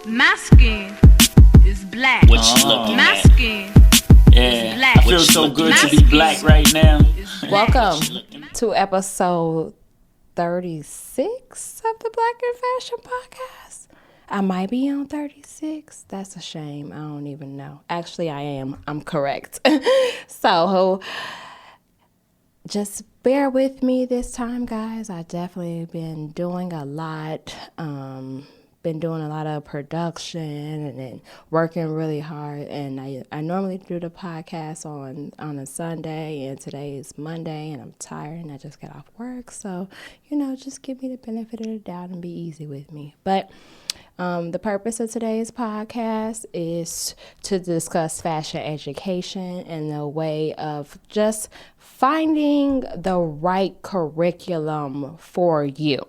My skin is black. What you looking My at? skin is black. I feel so good to be black right now. Welcome to episode 36 of the BlackNFashion podcast. I might be on 36. That's a shame. I don't even know. Actually, I am. I'm correct. So just bear with me this time, guys. I definitely been doing a lot. Been doing a lot of production and then working really hard. And I normally do the podcast on a Sunday, and today is Monday, and I'm tired and I just got off work. So, just give me the benefit of the doubt and be easy with me. But the purpose of today's podcast is to discuss fashion education and the way of just finding the right curriculum for you.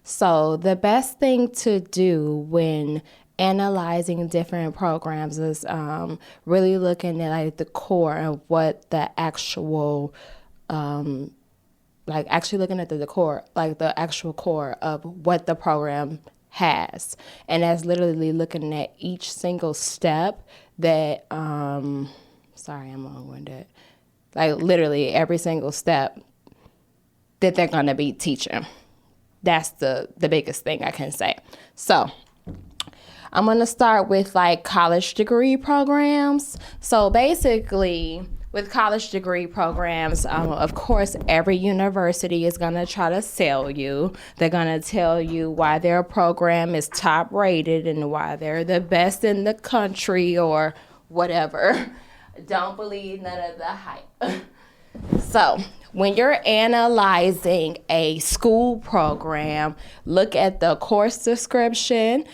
So the best thing to do when analyzing different programs is really looking at like the core of what the actual actually looking at the core, like the actual core of what the program has. And that's literally looking at each single step that sorry, I'm long-winded. Like literally every single step that they're gonna be teaching. That's the biggest thing I can say. So I'm going to start with like college degree programs. So basically with college degree programs, of course, every university is going to try to sell you. They're going to tell you why their program is top rated and why they're the best in the country or whatever. Don't believe none of the hype. So when you're analyzing a school program, look at the course description,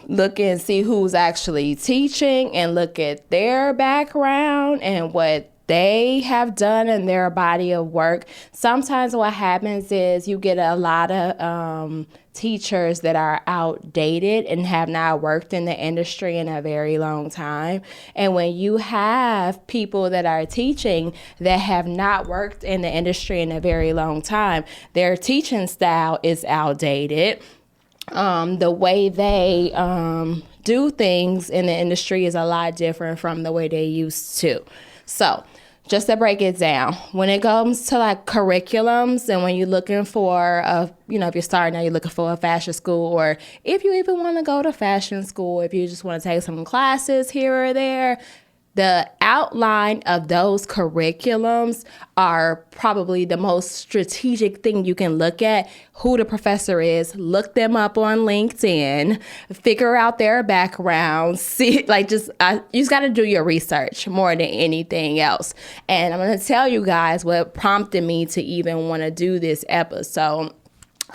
look and see who's actually teaching, and look at their background and what they have done in their body of work. Sometimes what happens is you get a lot of teachers that are outdated and have not worked in the industry in a very long time. And when you have people that are teaching that have not worked in the industry in a very long time, their teaching style is outdated. The way they do things in the industry is a lot different from the way they used to. So just to break it down, when it comes to like curriculums and when you're looking for, if you're starting out, you're looking for a fashion school, or if you even want to go to fashion school, if you just want to take some classes here or there, the outline of those curriculums are probably the most strategic thing you can look at. Who the professor is, look them up on LinkedIn, figure out their background, see, you just got to do your research more than anything else. And I'm going to tell you guys what prompted me to even want to do this episode.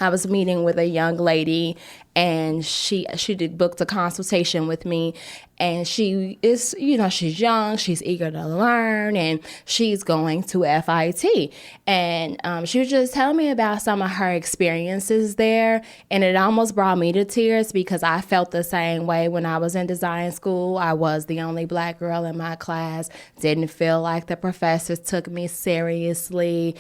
I was meeting with a young lady, and she booked a consultation with me, and she is, she's young, she's eager to learn, and she's going to FIT. And she was just telling me about some of her experiences there, and it almost brought me to tears because I felt the same way when I was in design school. I was the only black girl in my class, didn't feel like the professors took me seriously.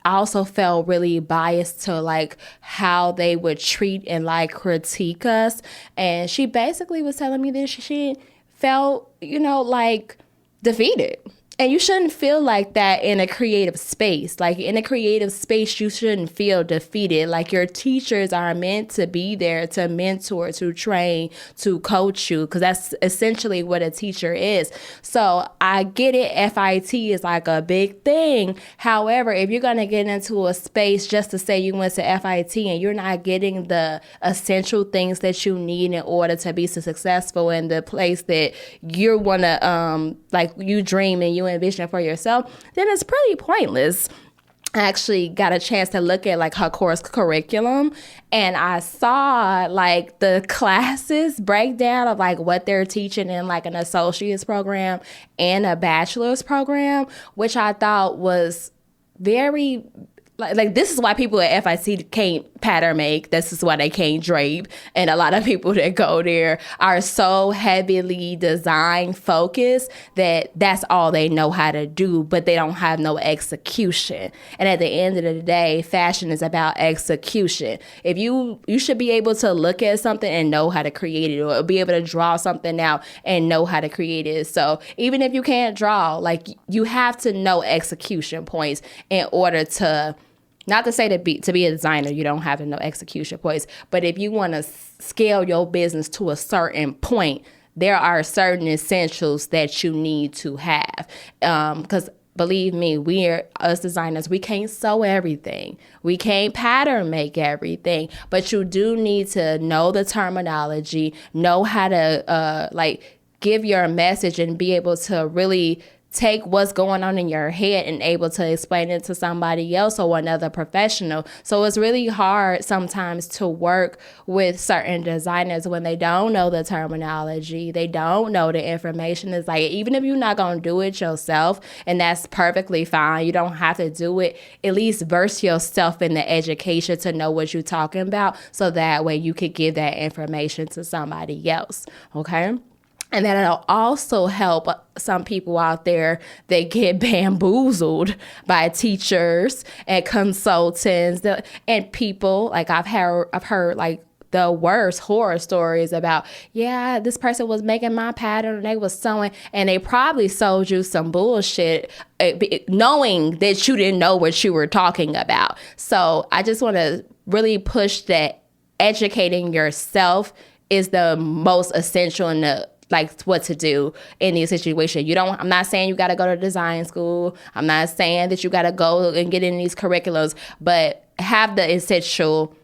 I also felt really biased to like how they would treat and like critique us. And she basically was telling me that she felt, like defeated. And you shouldn't feel like that in a creative space. Like in a creative space, you shouldn't feel defeated. Like your teachers are meant to be there to mentor, to train, to coach you, because that's essentially what a teacher is. So I get it. FIT is like a big thing. However, if you're going to get into a space just to say you went to FIT and you're not getting the essential things that you need in order to be successful in the place that you want to, you dream and you envision for yourself, then it's pretty pointless. I actually got a chance to look at like her course curriculum, and I saw like the classes breakdown of like what they're teaching in like an associate's program and a bachelor's program, which I thought was very like this is why people at FIT can't pattern make. This is why they can't drape. And a lot of people that go there are so heavily design focused that that's all they know how to do, but they don't have no execution. And at the end of the day, fashion is about execution. If you should be able to look at something and know how to create it, or be able to draw something out and know how to create it. So even if you can't draw, like you have to know execution points in order to, not to say to be a designer, you don't have to know execution points, but if you want to scale your business to a certain point, there are certain essentials that you need to have. Because believe me, us designers, we can't sew everything. We can't pattern make everything, but you do need to know the terminology, know how to give your message and be able to really take what's going on in your head and able to explain it to somebody else or another professional. So it's really hard sometimes to work with certain designers when they don't know the terminology, they don't know the information. It's like, even if you're not going to do it yourself, and that's perfectly fine, you don't have to do it, at least verse yourself in the education to know what you're talking about, so that way you could give that information to somebody else, okay? And then it'll also help some people out there that get bamboozled by teachers and consultants and people. Like I've heard like the worst horror stories about, yeah, this person was making my pattern and they was sewing, and they probably sold you some bullshit knowing that you didn't know what you were talking about. So I just want to really push that educating yourself is the most essential in the what to do in these situations. I'm not saying you got to go to design school. I'm not saying that you got to go and get in these curriculums, but have the essential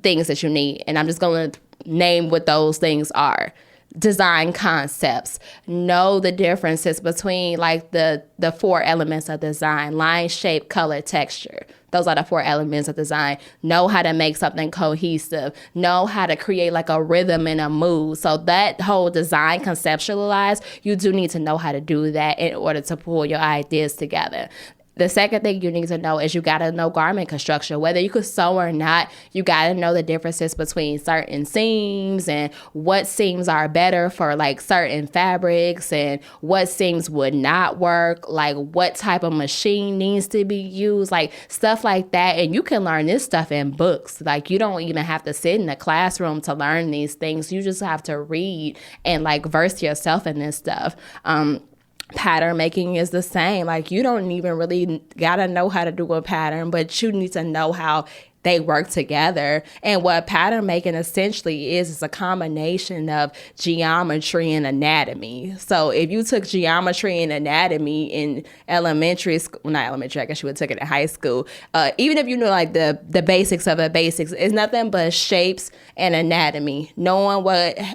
things that you need. And I'm just going to name what those things are. Design concepts. Know the differences between the 4 elements of design: line, shape, color, texture. Those are the 4 elements of design. Know how to make something cohesive. Know how to create like a rhythm and a mood. So that whole design conceptualized, you do need to know how to do that in order to pull your ideas together. The second thing you need to know is you got to know garment construction. Whether you could sew or not, you got to know the differences between certain seams and what seams are better for like certain fabrics and what seams would not work, like what type of machine needs to be used, like stuff like that. And you can learn this stuff in books. Like you don't even have to sit in the classroom to learn these things. You just have to read and like verse yourself in this stuff. Pattern making is the same. Like you don't even really gotta know how to do a pattern, but you need to know how they work together. And what pattern making essentially is a combination of geometry and anatomy. So if you took geometry and anatomy in elementary school, well, not elementary, I guess you would have took it in high school. Even if you know like the basics of the basics, it's nothing but shapes and anatomy. Knowing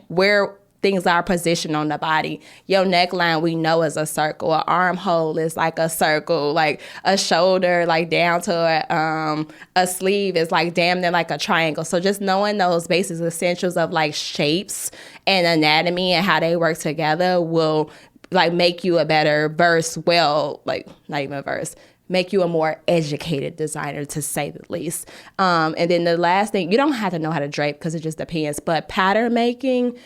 where things are positioned on the body. Your neckline, we know, is a circle. An armhole is like a circle. Like a shoulder, like down to a sleeve is like damn near like a triangle. So just knowing those basic essentials of like shapes and anatomy and how they work together will like make you a better make you a more educated designer, to say the least. And then the last thing, you don't have to know how to drape because it just depends, but pattern making,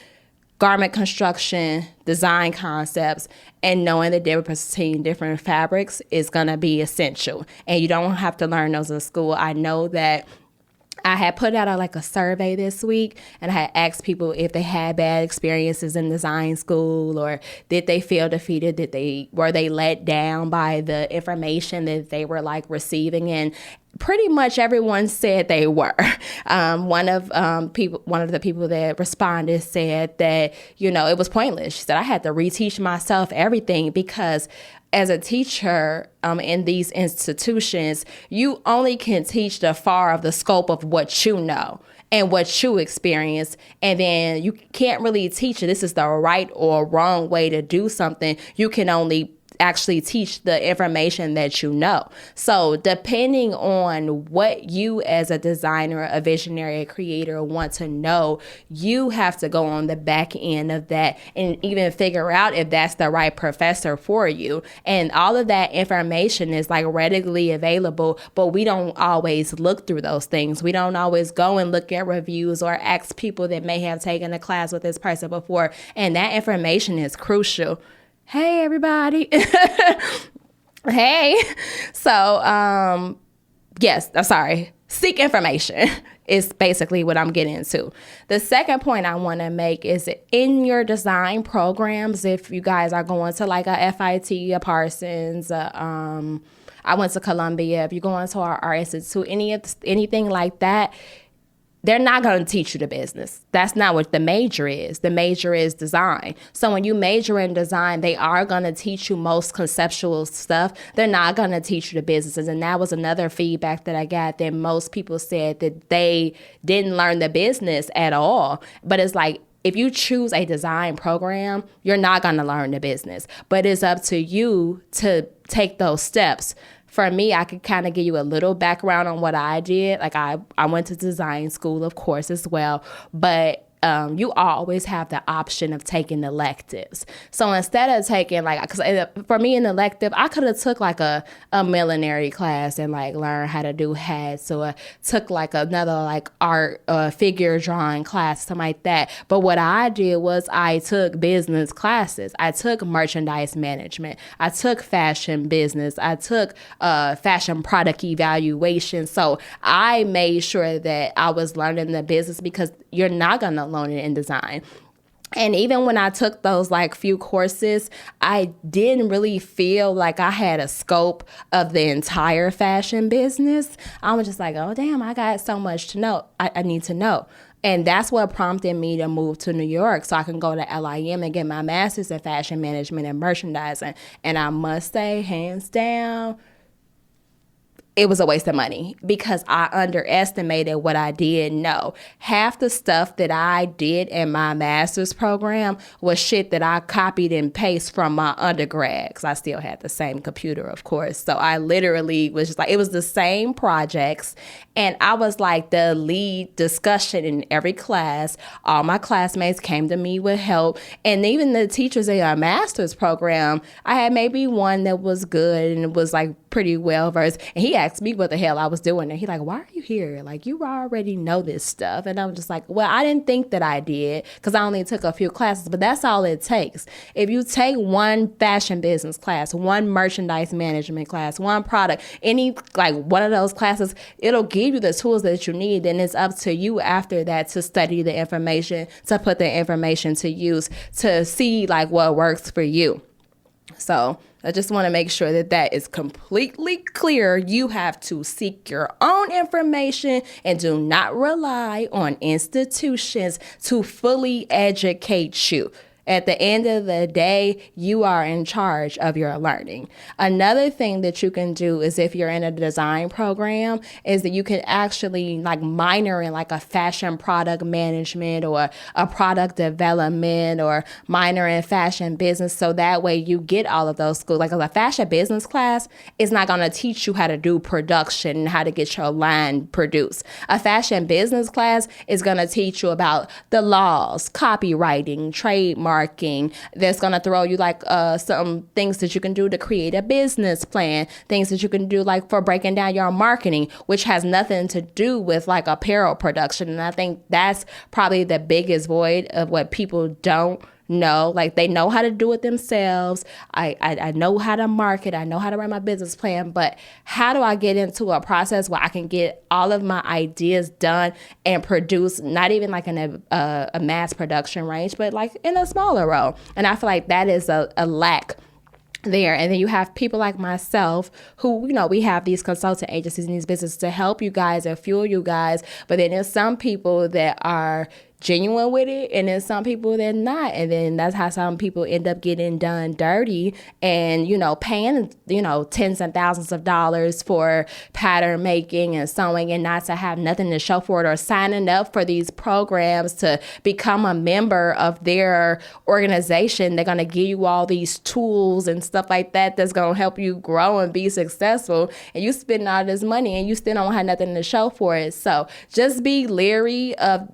garment construction, design concepts, and knowing the difference between different fabrics is going to be essential. And you don't have to learn those in school. I know that I had put out a survey this week, and I had asked people if they had bad experiences in design school, or did they feel defeated? Were they let down by the information that they were receiving? And pretty much everyone said they were. One of the people that responded said that, it was pointless. She said, I had to reteach myself everything because as a teacher in these institutions, you only can teach the far of the scope of what you know and what you experience. And then you can't really teach it. This is the right or wrong way to do something. You can only actually teach the information that you know. So depending on what you as a designer, a visionary, a creator want to know, you have to go on the back end of that and even figure out if that's the right professor for you. And all of that information is like readily available, but we don't always look through those things. We don't always go and look at reviews or ask people that may have taken a class with this person before. And that information is crucial. Hey, everybody. Hey. So, yes, I'm sorry. Seek information is basically what I'm getting into. The second point I want to make is in your design programs, if you guys are going to like a FIT, a Parsons, I went to Columbia, if you're going to our Art Institute, anything like that, they're not going to teach you the business. That's not what the major is. The major is design. So when you major in design, they are going to teach you most conceptual stuff. They're not going to teach you the businesses. And that was another feedback that I got, that most people said that they didn't learn the business at all. But it's like, if you choose a design program, you're not going to learn the business. But it's up to you to take those steps. For me, I could kind of give you a little background on what I did. Like I went to design school, of course, as well. But you always have the option of taking electives. So instead of taking because for me an elective, I could have took like a millinery class and like learn how to do hats, or took like another like art figure drawing class, something like that. But what I did was I took business classes. I took merchandise management. I took fashion business. I took fashion product evaluation. So I made sure that I was learning the business, because you're not going to learn it in design. And even when I took those like few courses, I didn't really feel like I had a scope of the entire fashion business. I was just like, oh, damn, I got so much to know. I need to know. And that's what prompted me to move to New York so I can go to LIM and get my master's in fashion management and merchandising. And I must say, hands down, it was a waste of money, because I underestimated what I didn't know. Half the stuff that I did in my master's program was shit that I copied and pasted from my undergrad, because I still had the same computer, of course. So I literally was just like, it was the same projects. And I was like the lead discussion in every class. All my classmates came to me with help. And even the teachers in our master's program, I had maybe one that was good and was like pretty well versed. And he asked me what the hell I was doing. And he like, why are you here? Like, you already know this stuff. And I'm just like, well, I didn't think that I did, because I only took a few classes, but that's all it takes. If you take one fashion business class, one merchandise management class, one product, any like one of those classes, it'll give you the tools that you need. And it's up to you after that to study the information, to put the information to use, to see like what works for you. So I just want to make sure that that is completely clear. You have to seek your own information and do not rely on institutions to fully educate you. At the end of the day, you are in charge of your learning. Another thing that you can do is, if you're in a design program, is that you can actually like minor in like a fashion product management or a product development, or minor in fashion business. So that way you get all of those schools. Like a fashion business class is not going to teach you how to do production and how to get your line produced. A fashion business class is going to teach you about the laws, copywriting, trademark, that's going to throw you like some things that you can do to create a business plan, things that you can do like for breaking down your marketing, which has nothing to do with like apparel production. And I think that's probably the biggest void of what people don't know. Like, they know how to do it themselves. I know how to market. I know how to write my business plan. But how do I get into a process where I can get all of my ideas done and produce, not even like in a mass production range, but like in a smaller role? And I feel like that is a lack there. And then you have people like myself who, you know, we have these consultant agencies and these businesses to help you guys and fuel you guys. But then there's some people that are genuine with it, and then some people they're not, and then that's how some people end up getting done dirty and paying tens and thousands of dollars for pattern making and sewing and not to have nothing to show for it, or signing up for these programs to become a member of their organization. They're going to give you all these tools and stuff like that that's going to help you grow and be successful, and you spend all this money and you still don't have nothing to show for it. So just be leery of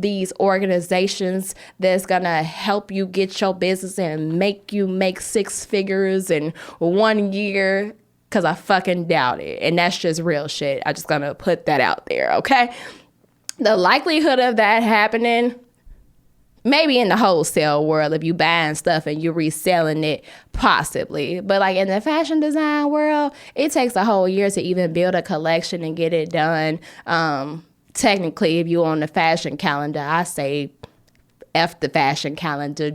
these organizations that's gonna help you get your business and make you make six figures in 1 year, because I fucking doubt it. And that's just real shit. I'm just gonna put that out there, okay? The likelihood of that happening, maybe in the wholesale world, if you buying stuff and you're reselling it, possibly. But like in the fashion design world, it takes a whole year to even build a collection and get it done. Technically, if you're on the fashion calendar, I say F the fashion calendar,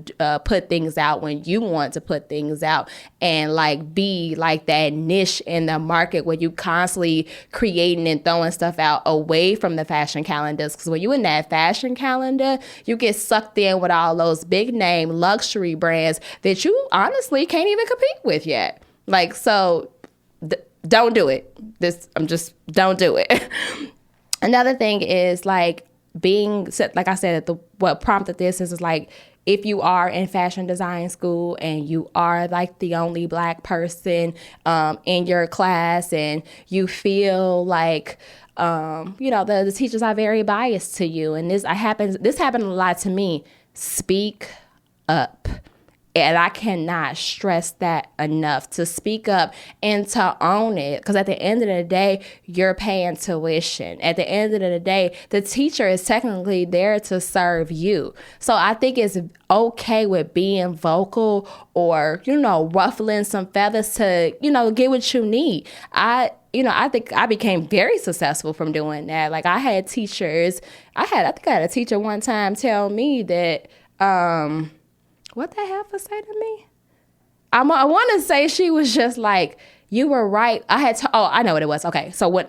put things out when you want to put things out, and like be like that niche in the market where you constantly creating and throwing stuff out away from the fashion calendars. Because when you in that fashion calendar, you get sucked in with all those big name luxury brands that you honestly can't even compete with yet. Like, so don't do it. Don't do it. Another thing is like like I said, what prompted this is like, if you are in fashion design school and you are like the only Black person in your class, and you feel like the teachers are very biased to you, and this happened a lot to me. Speak up. And I cannot stress that enough, to speak up and to own it. Because at the end of the day, you're paying tuition. At the end of the day, the teacher is technically there to serve you. So I think it's okay with being vocal or, ruffling some feathers to, get what you need. I think I became very successful from doing that. Like I had teachers, I had a teacher one time tell me that, what they have to say to me? I want to say she was just like, you were right. I know what it was. Okay, so when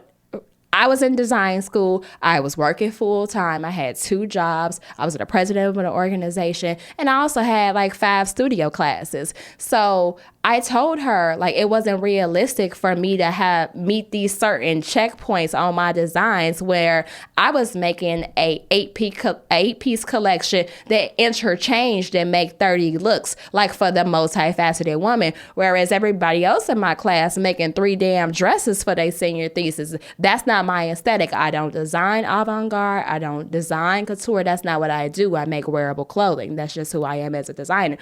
I was in design school, I was working full time. I had 2 jobs. I was the president of an organization, and I also had like 5 studio classes. So I told her like it wasn't realistic for me to meet these certain checkpoints on my designs where I was making a 8-piece collection that interchanged and make 30 looks, like for the multifaceted woman, whereas everybody else in my class making 3 damn dresses for their senior thesis. That's not my aesthetic. I don't design avant-garde. I don't design couture. That's not what I do. I make wearable clothing. That's just who I am as a designer.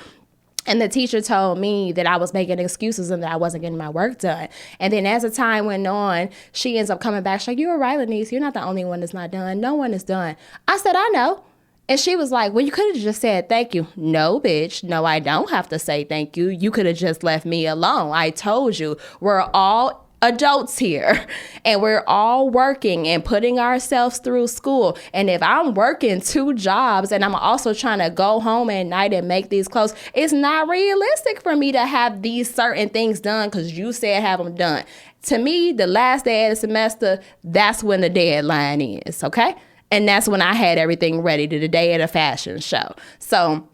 And the teacher told me that I was making excuses and that I wasn't getting my work done. And then as the time went on, she ends up coming back. She's like, you were right, Lanice. You're not the only one that's not done. No one is done. I said, I know. And she was like, well, you could have just said thank you. No, bitch. No, I don't have to say thank you. You could have just left me alone. I told you, we're all adults here, and we're all working and putting ourselves through school. And if I'm working 2 jobs and I'm also trying to go home at night and make these clothes, it's not realistic for me to have these certain things done because you said have them done. To me, the last day of the semester, that's when the deadline is, okay? And that's when I had everything ready to the day of the fashion show. So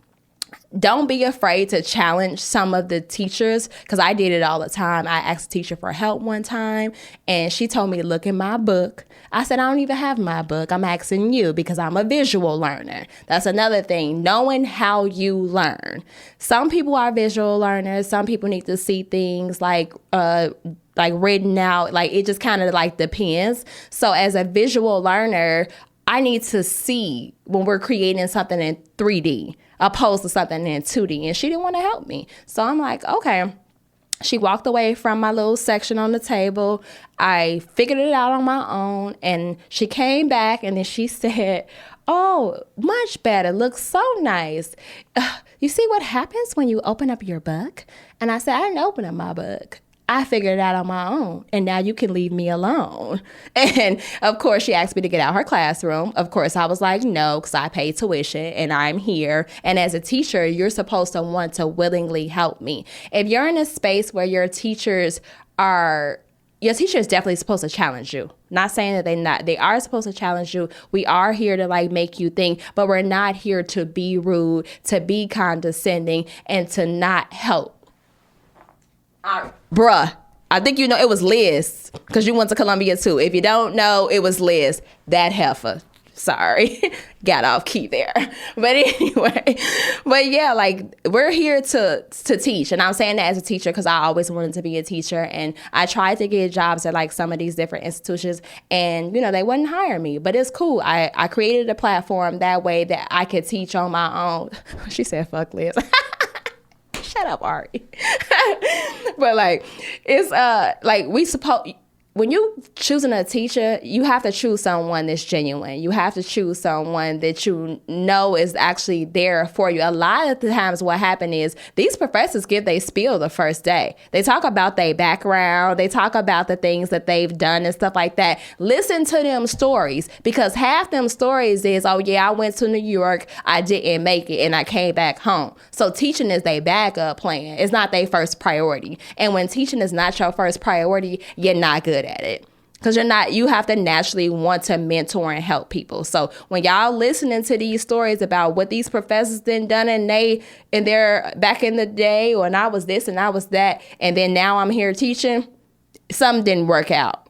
don't be afraid to challenge some of the teachers, because I did it all the time. I asked a teacher for help one time, and she told me to look in my book. I said, I don't even have my book. I'm asking you because I'm a visual learner. That's another thing, knowing how you learn. Some people are visual learners. Some people need to see things like written out. Like it just kind of like depends. So as a visual learner, I need to see when we're creating something in 3D opposed to something in 2D. And she didn't want to help me. So I'm like, okay. She walked away from my little section on the table. I figured it out on my own. And she came back and then she said, oh, much better. Looks so nice. You see what happens when you open up your book? And I said, I didn't open up my book. I figured it out on my own, and now you can leave me alone. And of course, she asked me to get out her classroom. Of course, I was like, no, because I paid tuition and I'm here. And as a teacher, you're supposed to want to willingly help me. If you're in a space where your teacher is definitely supposed to challenge you. Not saying that they are supposed to challenge you. We are here to like make you think, but we're not here to be rude, to be condescending, and to not help. Bruh, I think you know it was Liz, because you went to Columbia too. If you don't know, it was Liz, that heifer. Sorry, got off key there. But anyway, but yeah, like we're here to teach. And I'm saying that as a teacher because I always wanted to be a teacher. And I tried to get jobs at like some of these different institutions and, you know, they wouldn't hire me. But it's cool. I created a platform that way that I could teach on my own. She said, fuck Liz. Shut up, Ari. But like, it's like when you choosing a teacher, you have to choose someone that's genuine. You have to choose someone that you know is actually there for you. A lot of the times what happens is these professors give their spiel the first day. They talk about their background. They talk about the things that they've done and stuff like that. Listen to them stories, because half them stories is, oh yeah, I went to New York, I didn't make it, and I came back home. So teaching is their backup plan. It's not their first priority. And when teaching is not your first priority, you're not good at it, because you have to naturally want to mentor and help people. So when y'all listening to these stories about what these professors done and they're back in the day, or and I was this and I was that, and then now I'm here teaching, something didn't work out.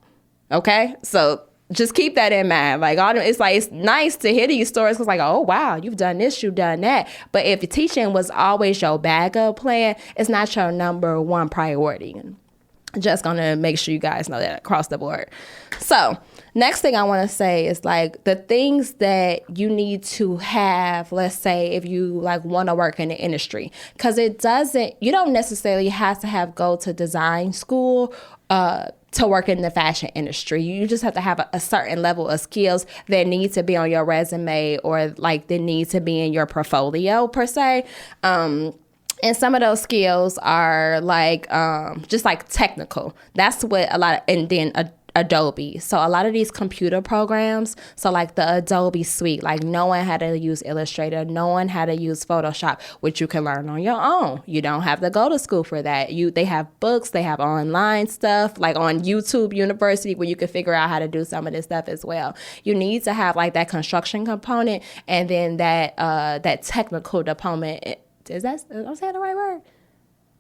Okay, so just keep that in mind. Like it's nice to hear these stories because like, oh wow, you've done this, you've done that. But if teaching was always your backup plan, it's not your number one priority. Just gonna make sure you guys know that across the board. So next thing I want to say is like the things that you need to have, let's say if you like want to work in the industry, because you don't necessarily have to go to design school to work in the fashion industry. You just have to have a certain level of skills that need to be on your resume, or like that need to be in your portfolio per se. And some of those skills are like just like technical. That's what and then Adobe. So a lot of these computer programs, so like the Adobe suite, like knowing how to use Illustrator, knowing how to use Photoshop, which you can learn on your own. You don't have to go to school for that. They have books, they have online stuff, like on YouTube University, where you can figure out how to do some of this stuff as well. You need to have like that construction component, and then that technical component. I'm saying the right word?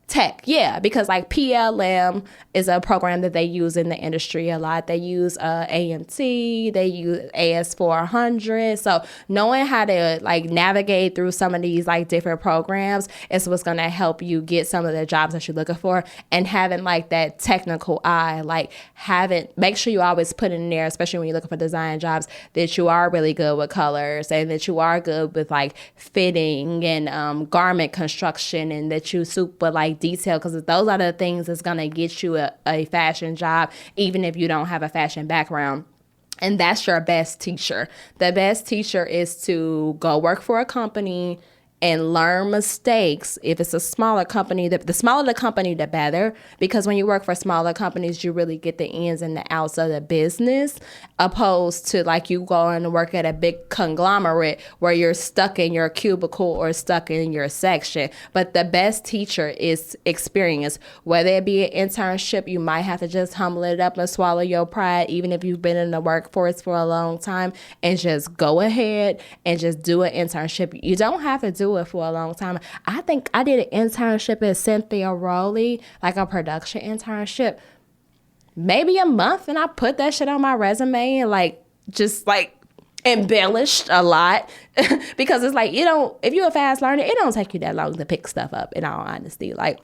Tech, yeah, because like PLM is a program that they use in the industry a lot. They use AMT, they use AS400. So knowing how to like navigate through some of these like different programs is what's gonna help you get some of the jobs that you're looking for. And having like that technical eye, like make sure you always put in there, especially when you're looking for design jobs, that you are really good with colors, and that you are good with like fitting and garment construction, and that you super like detail, because those are the things that's going to get you a fashion job, even if you don't have a fashion background. And that's your best teacher. The best teacher is to go work for a company and learn mistakes. If it's a smaller company, the smaller the company, the better, because when you work for smaller companies, you really get the ins and the outs of the business, opposed to like you going to work at a big conglomerate where you're stuck in your cubicle or stuck in your section. But the best teacher is experience. Whether it be an internship, you might have to just humble it up and swallow your pride, even if you've been in the workforce for a long time, and just go ahead and just do an internship. You don't have to do it for a long time. I think I did an internship at Cynthia Rowley, like a production internship, maybe a month, and I put that shit on my resume and like just like embellished a lot because it's like, if you're a fast learner, it don't take you that long to pick stuff up, in all honesty. Like,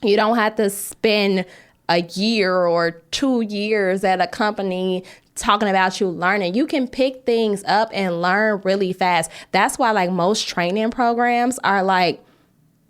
you don't have to spend a year or 2 years at a company talking about you learning. You can pick things up and learn really fast. That's why like most training programs are like,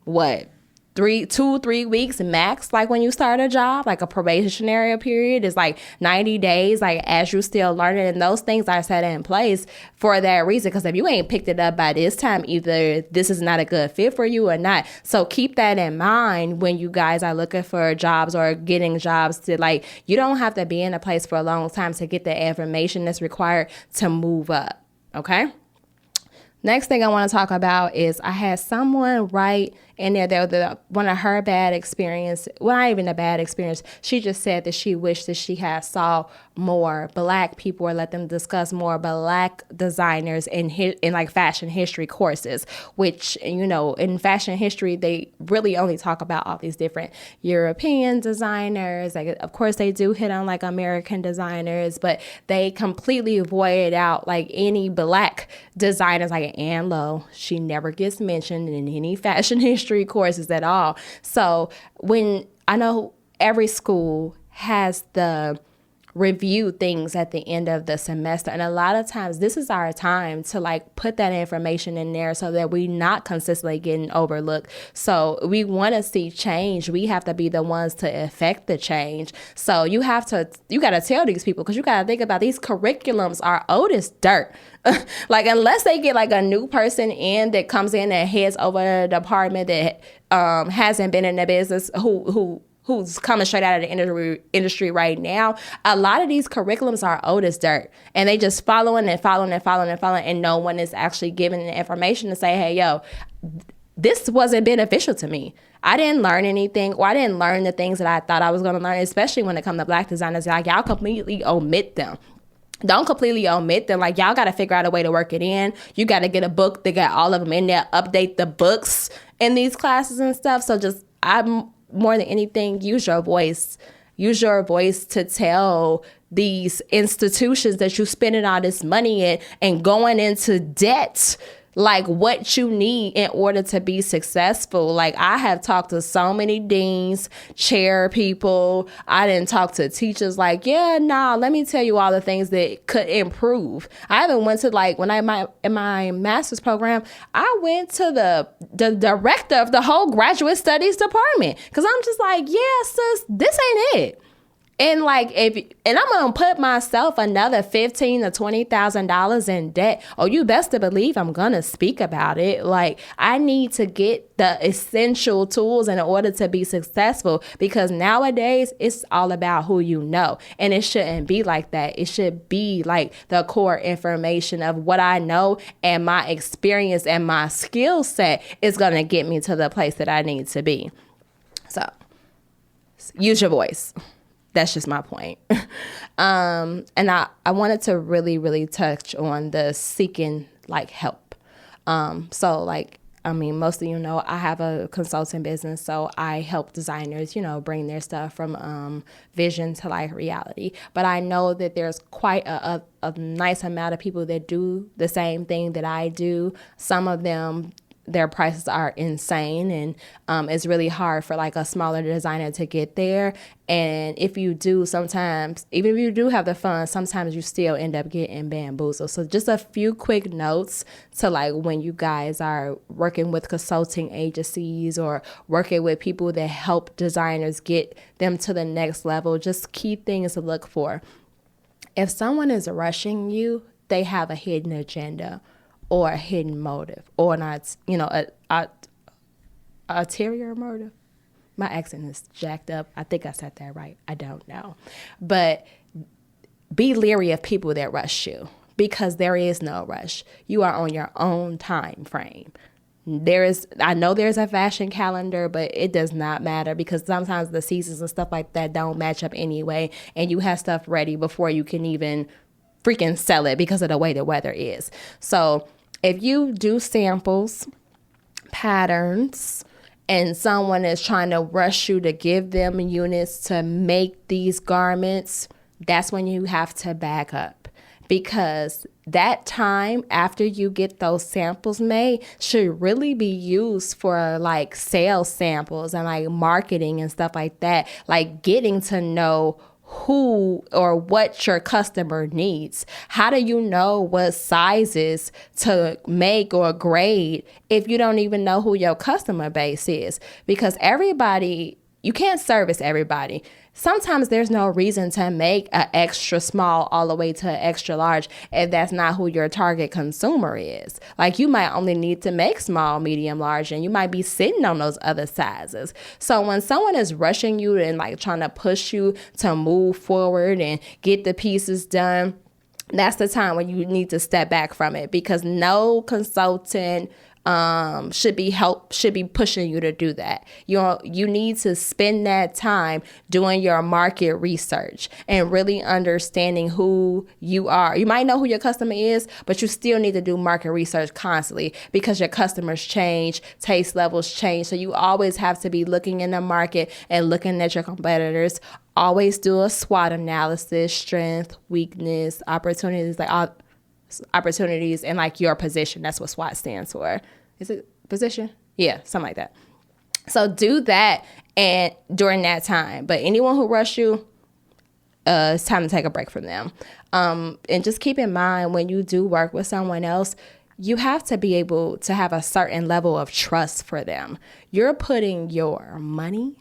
what, 2-3 weeks max. Like when you start a job, like a probationary period is like 90 days, like as you still learning. And those things are set in place for that reason, because if you ain't picked it up by this time, either this is not a good fit for you or not. So keep that in mind when you guys are looking for jobs or getting jobs. To like, you don't have to be in a place for a long time to get the information that's required to move up. Okay. Next thing I want to talk about is I had someone write in there one of her bad experience. Well, not even a bad experience. She just said that she wished that she had saw more Black people or let them discuss more Black designers in like fashion history courses, which, you know, in fashion history, they really only talk about all these different European designers. Like, of course, they do hit on like American designers, but they completely void out like any Black designers, like Ann Lowe. She never gets mentioned in any fashion history courses at all. So when I know every school has the review things at the end of the semester, and a lot of times this is our time to like put that information in there so that we not consistently getting overlooked. So we want to see change. We have to be the ones to affect the change. So you got to tell these people, because you got to think about these curriculums are old as dirt. Like, unless they get like a new person in that comes in and heads over a department that hasn't been in the business, who's coming straight out of the industry right now, a lot of these curriculums are old as dirt, and they just following, and no one is actually giving the information to say, hey, yo, this wasn't beneficial to me. I didn't learn anything, or I didn't learn the things that I thought I was going to learn, especially when it comes to Black designers. Like, y'all completely omit them. Don't completely omit them. Like, y'all got to figure out a way to work it in. You got to get a book that got all of them in there, update the books in these classes and stuff. So just, more than anything, use your voice. Use your voice to tell these institutions that you're spending all this money in and going into debt, like, what you need in order to be successful. Like, I have talked to so many deans, chair people. I didn't talk to teachers like, yeah, nah, let me tell you all the things that could improve. I even went to, like, when in my master's program, I went to the director of the whole graduate studies department, because I'm just like, yeah, sis, this ain't it. And like, and I'm gonna put myself another $15,000 to $20,000 in debt. Oh, you best to believe I'm gonna speak about it. Like, I need to get the essential tools in order to be successful, because nowadays it's all about who you know, and it shouldn't be like that. It should be like the core information of what I know, and my experience and my skill set is gonna get me to the place that I need to be. So, use your voice. That's just my point. And I wanted to really, really touch on the seeking like help. So like, I mean, most of you know, I have a consulting business, so I help designers, you know, bring their stuff from vision to like reality. But I know that there's quite a nice amount of people that do the same thing that I do. Some of them, their prices are insane, and it's really hard for like a smaller designer to get there. And if you do, sometimes, even if you do have the funds, sometimes you still end up getting bamboozled. So just a few quick notes to like when you guys are working with consulting agencies or working with people that help designers get them to the next level, just key things to look for. If someone is rushing you, they have a hidden agenda or a hidden motive, or not, you know, a ulterior motive. My accent is jacked up. I think I said that right. I don't know. But be leery of people that rush you, because there is no rush. You are on your own time frame. I know there's a fashion calendar, but it does not matter, because sometimes the seasons and stuff like that don't match up anyway, and you have stuff ready before you can even freaking sell it because of the way the weather is. So if you do samples, patterns, and someone is trying to rush you to give them units to make these garments, that's when you have to back up, because that time after you get those samples made should really be used for like sales samples and like marketing and stuff like that, like getting to know who or what your customer needs. How do you know what sizes to make or grade if you don't even know who your customer base is? Because you can't service everybody. Sometimes there's no reason to make an extra small all the way to an extra large if that's not who your target consumer is. Like, you might only need to make small, medium, large, and you might be sitting on those other sizes. So when someone is rushing you and like trying to push you to move forward and get the pieces done, that's the time when you need to step back from it, because no consultant should be pushing you to do that. You need to spend that time doing your market research and really understanding who you are. You might know who your customer is, but you still need to do market research constantly, because your customers change, taste levels change. So you always have to be looking in the market and looking at your competitors. Always do a SWOT analysis: strength, weakness, opportunities, like all opportunities, and like your position. That's what SWOT stands for. Is it position? Yeah, something like that. So do that and during that time. But anyone who rush you, it's time to take a break from them. And just keep in mind, when you do work with someone else, you have to be able to have a certain level of trust for them. You're putting your money,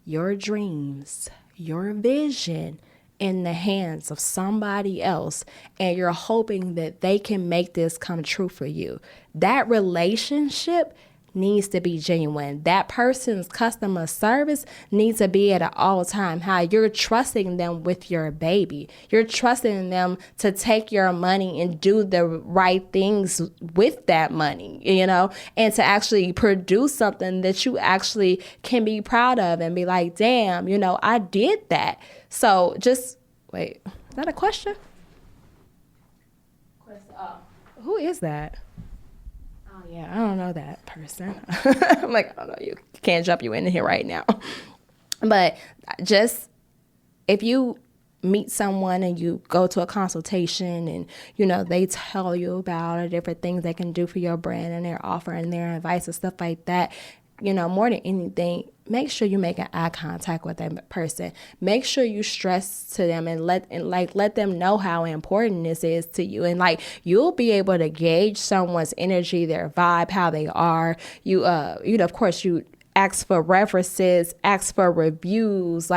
your dreams, your vision in the hands of somebody else, and you're hoping that they can make this come true for you. That relationship needs to be genuine. That person's customer service needs to be at an all-time high. You're trusting them with your baby. You're trusting them to take your money and do the right things with that money, and to actually produce something that you actually can be proud of and be like, damn, I did that. So just wait, is that a question? Who is that? Oh yeah, I don't know that person. I'm like, I don't know, you can't jump you in here right now. But just, if you meet someone and you go to a consultation and, they tell you about the different things they can do for your brand, and they're offering their advice and stuff like that, more than anything, make sure you make an eye contact with that person. Make sure you stress to them and let them know how important this is to you. And you'll be able to gauge someone's energy, their vibe, how they are. Of course, you ask for references, ask for reviews,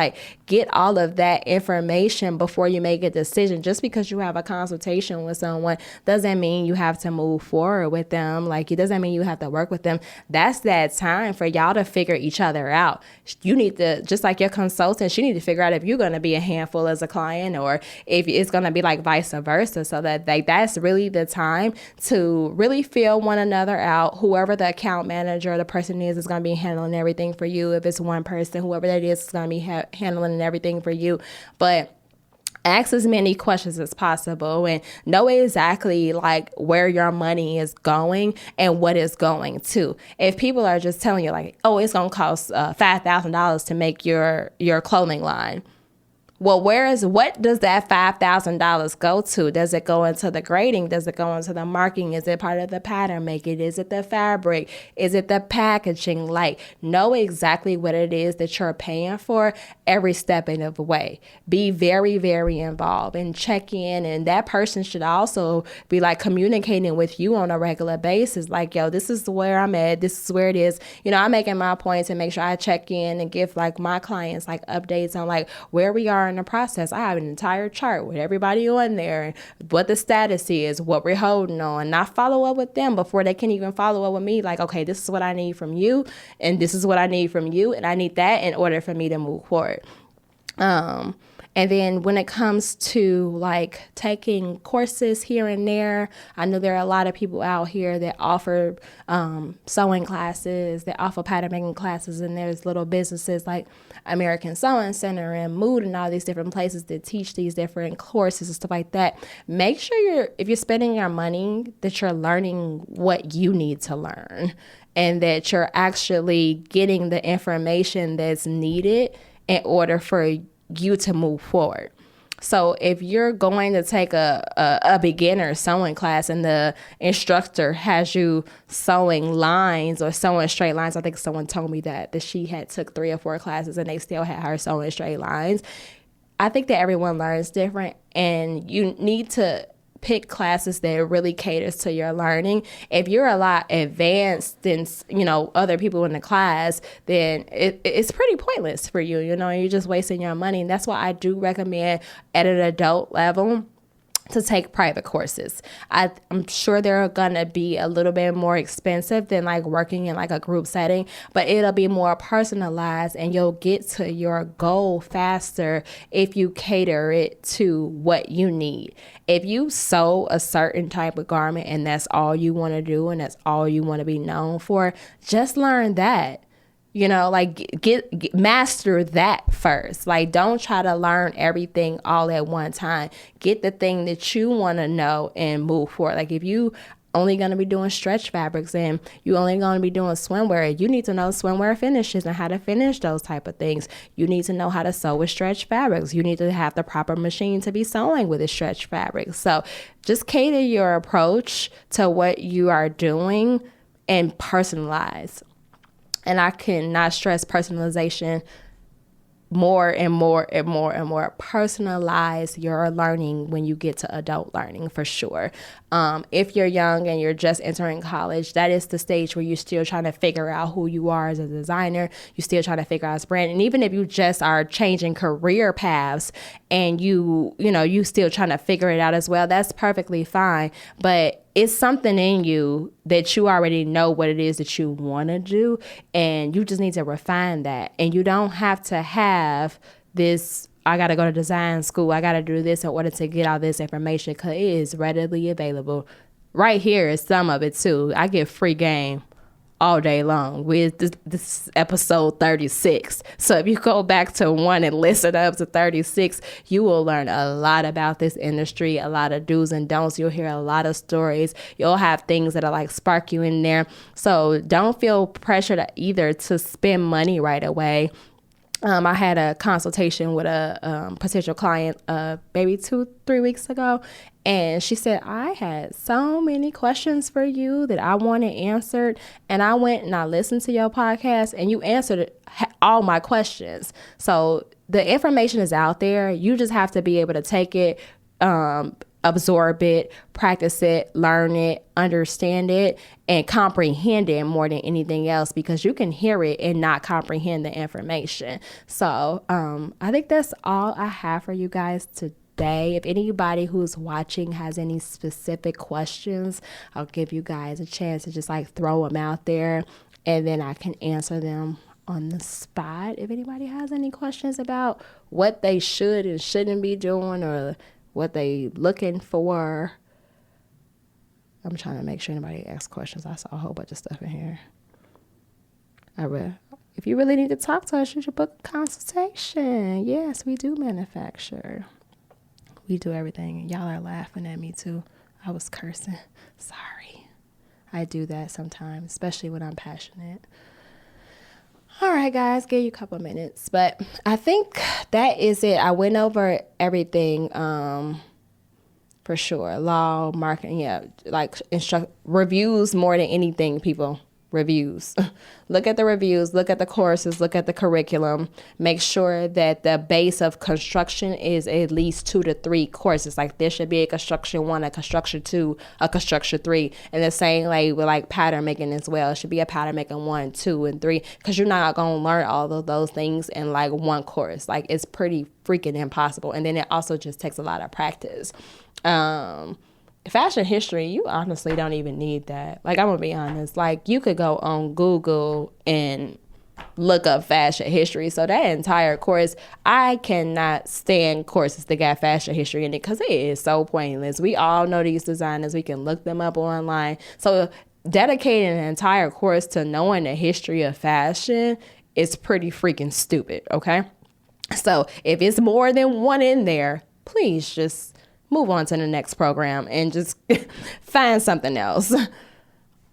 get all of that information before you make a decision. Just because you have a consultation with someone doesn't mean you have to move forward with them. It doesn't mean you have to work with them. That's that time for y'all to figure each other out. You need to, just like your consultant, you need to figure out if you're going to be a handful as a client, or if it's going to be vice versa, so that that's really the time to really feel one another out. Whoever the account manager or the person is going to be handling everything for you. If it's one person, whoever that is going to be handling everything for you. But ask as many questions as possible and know exactly where your money is going and what it's going to. If people are just telling you it's going to cost $5,000 to make your clothing line, well, what does that $5,000 go to? Does it go into the grading? Does it go into the marking? Is it part of the pattern making? Is it the fabric? Is it the packaging? Know exactly what it is that you're paying for every step of the way. Be very, very involved and check in. And that person should also be communicating with you on a regular basis. Yo, this is where I'm at. This is where it is. I'm making my points and make sure I check in and give my clients updates on where we are in the process. I have an entire chart with everybody on there, what the status is, what we're holding on, and I follow up with them before they can even follow up with me. Okay, this is what I need from you, and this is what I need from you, and I need that in order for me to move forward. And then when it comes to taking courses here and there, I know there are a lot of people out here that offer sewing classes, that offer pattern making classes, and there's little businesses like American Sewing Center and Mood and all these different places that teach these different courses and stuff like that. Make sure if you're spending your money, that you're learning what you need to learn, and that you're actually getting the information that's needed in order for you to move forward. So if you're going to take a beginner sewing class and the instructor has you sewing lines or sewing straight lines, I think someone told me that she had took 3 or 4 classes and they still had her sewing straight lines. I think that everyone learns different, and you need to pick classes that really caters to your learning. If you're a lot advanced than other people in the class, then it's pretty pointless for you. You're just wasting your money. And that's why I do recommend at an adult level to take private courses. I'm sure they're gonna be a little bit more expensive than like working in like a group setting, but it'll be more personalized and you'll get to your goal faster if you cater it to what you need. If you sew a certain type of garment and that's all you want to do and that's all you want to be known for, just learn that. Like get master that first. Like, don't try to learn everything all at one time. Get the thing that you want to know and move forward. Like, if you only going to be doing stretch fabrics and you only going to be doing swimwear, you need to know swimwear finishes and how to finish those type of things. You need to know how to sew with stretch fabrics. You need to have the proper machine to be sewing with the stretch fabrics. So just cater your approach to what you are doing and personalize. And I cannot stress personalization more and more and more and more. Personalize your learning when you get to adult learning, for sure. If you're young and you're just entering college, that is the stage where you're still trying to figure out who you are as a designer. You're still trying to figure out his brand. And even if you just are changing career paths and you still trying to figure it out as well, that's perfectly fine. But it's something in you that you already know what it is that you want to do, and you just need to refine that. And you don't have to have this, I got to go to design school, I got to do this in order to get all this information, because it is readily available. Right here is some of it too. I get free game all day long with this episode 36. So if you go back to 1 and listen up to 36, you will learn a lot about this industry, a lot of do's and don'ts. You'll hear a lot of stories. You'll have things that'll like spark you in there. So don't feel pressured either to spend money right away. I had a consultation with a potential client maybe 2-3 weeks ago, and she said, I had so many questions for you that I wanted answered, and I went and I listened to your podcast and you answered all my questions. So the information is out there. You just have to be able to take it, absorb it, practice it, learn it, understand it, and comprehend it more than anything else, because you can hear it and not comprehend the information. So I think that's all I have for you guys today. If anybody who's watching has any specific questions, I'll give you guys a chance to just like throw them out there, and then I can answer them on the spot. If anybody has any questions about what they should and shouldn't be doing, or what they looking for. I'm trying to make sure nobody asks questions. I saw a whole bunch of stuff in here. If you really need to talk to us, you should book a consultation. Yes, we do manufacture. We do everything. Y'all are laughing at me too. I was cursing. Sorry. I do that sometimes, especially when I'm passionate. All right, guys, give you a couple minutes, but I think that is it. I went over everything for sure. Law, marketing, like reviews more than anything, people. Reviews. Look at the reviews, look at the courses, look at the curriculum. Make sure that the base of construction is at least 2 to 3 courses. Like there should be a construction 1, a construction 2, a construction 3. And the same like with like pattern making as well. It should be a pattern making 1, 2, and 3, because you're not going to learn all of those things in like one course. Like it's pretty freaking impossible. And then it also just takes a lot of practice. Fashion history, you honestly don't even need that. Like, I'm gonna be honest, like you could go on Google and look up fashion history. So that entire course, I cannot stand courses that got fashion history in it, because it is so pointless. We all know these designers. We can look them up online. So dedicating an entire course to knowing the history of fashion is pretty freaking stupid, okay? So if it's more than one in there, please just move on to the next program and just find something else.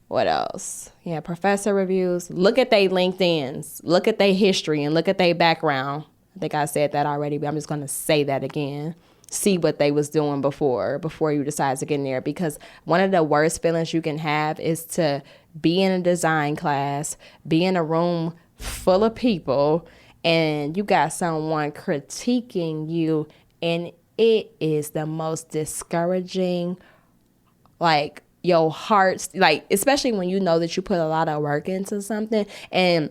What else? Yeah, professor reviews. Look at their LinkedIns. Look at their history and look at their background. I think I said that already, but I'm just going to say that again. See what they was doing before you decide to get in there. Because one of the worst feelings you can have is to be in a design class, be in a room full of people, and you got someone critiquing you, and it is the most discouraging, like your heart, like especially when you know that you put a lot of work into something and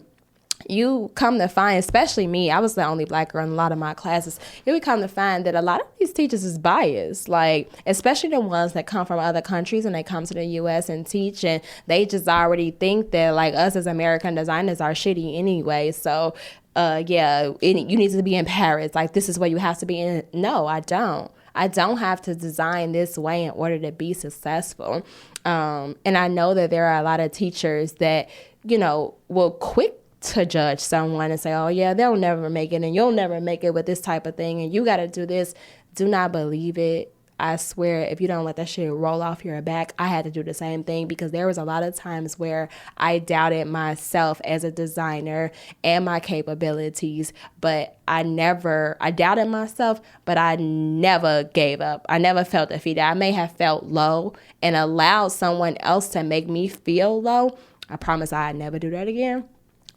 you come to find, especially me, I was the only black girl in a lot of my classes, you would come to find that a lot of these teachers is biased, like, especially the ones that come from other countries and they come to the U.S. and teach, and they just already think that, like, us as American designers are shitty anyway. So, you need to be in Paris. Like, this is where you have to be in. No, I don't. I don't have to design this way in order to be successful. And I know that there are a lot of teachers that, will quick to judge someone and say, oh yeah, they'll never make it and you'll never make it with this type of thing and you got to do this. Do not believe it. I swear, if you don't let that shit roll off your back, I had to do the same thing, because there was a lot of times where I doubted myself as a designer and my capabilities, but I doubted myself, but I never gave up. I never felt defeated. I may have felt low and allowed someone else to make me feel low. I promise I'd never do that again.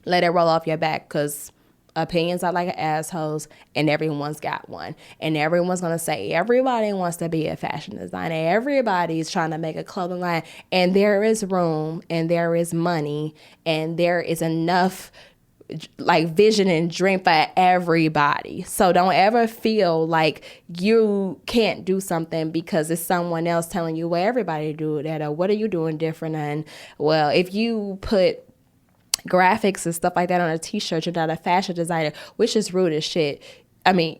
Let it roll off your back, because opinions are like assholes and everyone's got one. And everyone's going to say everybody wants to be a fashion designer. Everybody's trying to make a clothing line. And there is room and there is money and there is enough like vision and dream for everybody. So don't ever feel like you can't do something because it's someone else telling you, well, everybody do that, or what are you doing different? And well, if you put graphics and stuff like that on a t-shirt, you're not a fashion designer, which is rude as shit. I mean,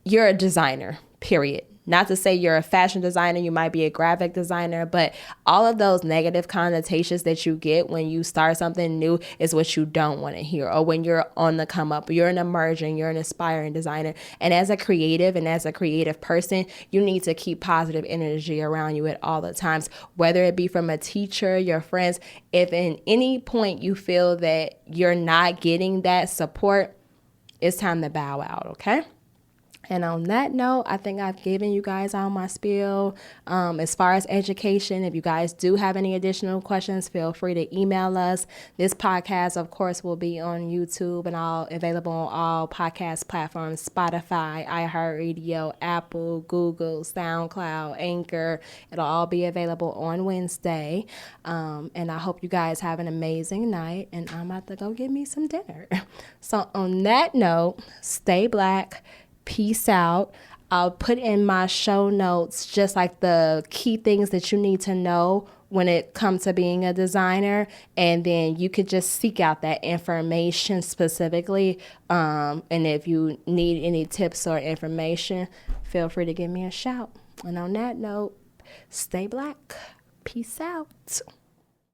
you're a designer, period. Not to say you're a fashion designer, you might be a graphic designer, but all of those negative connotations that you get when you start something new is what you don't want to hear. Or when you're on the come up, you're an emerging, you're an aspiring designer. And as a creative and as a creative person, you need to keep positive energy around you at all the times, whether it be from a teacher, your friends. If in any point you feel that you're not getting that support, it's time to bow out, okay? And on that note, I think I've given you guys all my spiel. As far as education, if you guys do have any additional questions, feel free to email us. This podcast, of course, will be on YouTube and available on all podcast platforms: Spotify, iHeartRadio, Apple, Google, SoundCloud, Anchor. It'll all be available on Wednesday. And I hope you guys have an amazing night. And I'm about to go get me some dinner. So on that note, stay black. Peace out. I'll put in my show notes just like the key things that you need to know when it comes to being a designer, and then you could just seek out that information specifically. And if you need any tips or information, feel free to give me a shout. And on that note, stay black. Peace out.